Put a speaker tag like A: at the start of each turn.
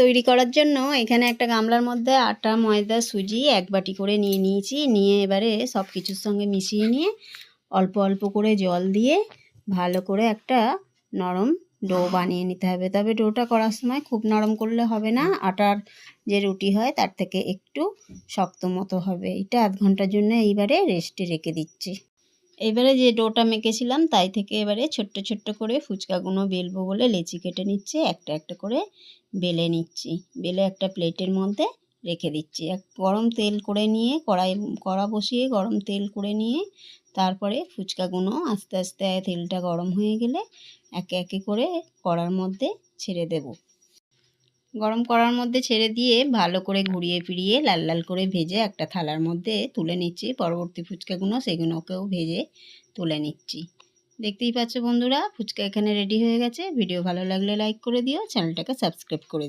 A: তৈরি করার জন্য এখানে একটা গামলার মধ্যে আটা, ময়দা, সুজি এক বাটি করে নিয়ে নিয়েছি। নিয়ে এবারে সব কিছুর সঙ্গে মিশিয়ে নিয়ে অল্প অল্প করে জল দিয়ে ভালো করে একটা নরম ডো বানিয়ে নিতে হবে। তবে ডোটা করার সময় খুব নরম করলে হবে না, আটার যে রুটি হয় তার থেকে একটু শক্ত মতো হবে। এটা আধ ঘন্টার জন্য এইবারে রেস্টে রেখে দিচ্ছি। এবারে যে ডোটা মেখেছিলাম তাই থেকে এবারে ছোট্ট ছোট্ট করে ফুচকাগুলো বেলবো বলে লেচি কেটে নিচ্ছি। একটা একটা করে বেলে নিচ্ছি, বেলে একটা প্লেটের মধ্যে রেখে দিচ্ছি। গরম তেল করে নিয়ে কড়া বসিয়ে গরম তেল করে নিয়ে তারপরে ফুচকাগুলো আস্তে আস্তে তেলটা গরম হয়ে গেলে একে একে করে কড়ার মধ্যে ছেড়ে দেব। গরম কড়ার মধ্যে ছেড়ে দিয়ে ভালো করে ঘুরিয়ে ফিরিয়ে লাল লাল করে ভেজে একটা থালার মধ্যে তুলে নিচ্ছি। পরবর্তী ফুচকাগুলো সেগুলোকেও ভেজে তুলে নিচ্ছি। দেখতেই পাচ্ছ বন্ধুরা, ফুচকা এখানে রেডি হয়ে গেছে। ভিডিও ভালো লাগলে লাইক করে দিও, চ্যানেলটাকে সাবস্ক্রাইব করে দিও।